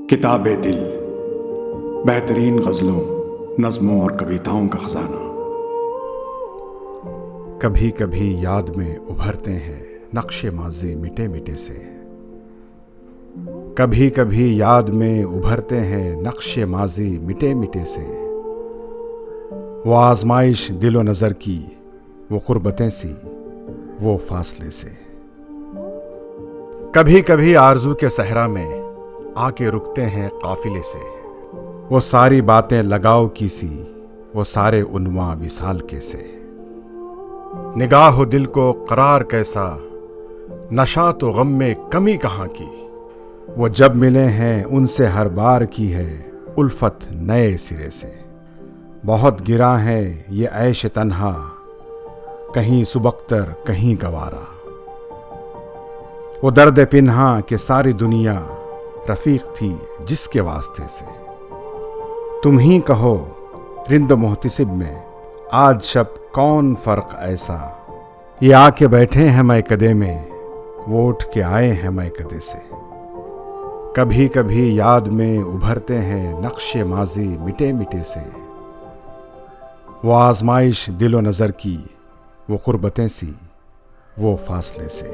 किताबे दिल, बेहतरीन गज़लों, नज़्मों और कविताओं का ख़जाना। कभी कभी याद में उभरते हैं नक्शे माज़ी मिटे मिटे से। कभी कभी याद में उभरते हैं नक्शे माज़ी मिटे मिटे से। वो आजमाइश दिलो नज़र की, वो कुर्बतें सी, वो फासले से। कभी कभी आरज़ू के सहरा में आके रुकते हैं काफिले से। वो सारी बातें लगाव की सी, वो सारे उन्वा विसाल के से। निगाह दिल को करार कैसा, नशा तो गम में कमी कहाँ की। वो जब मिले हैं उनसे हर बार की है उल्फत नए सिरे से। बहुत गिरा है ये ऐश तन्हा, कहीं सुबख्तर कहीं गवारा। वो दर्द पिन्हा के सारी दुनिया रफीक थी जिसके वास्ते से। तुम ही कहो रिंद मोहतसिब में आज शब कौन फ़र्क ऐसा। ये आके बैठे हैं मैकदे में, वो उठ के आए हैं मैकदे से। कभी कभी याद में उभरते हैं नक्शे माज़ी मिटे मिटे से। वो आजमाइश दिलो नज़र की, वो कुर्बतें सी, वो फासले से।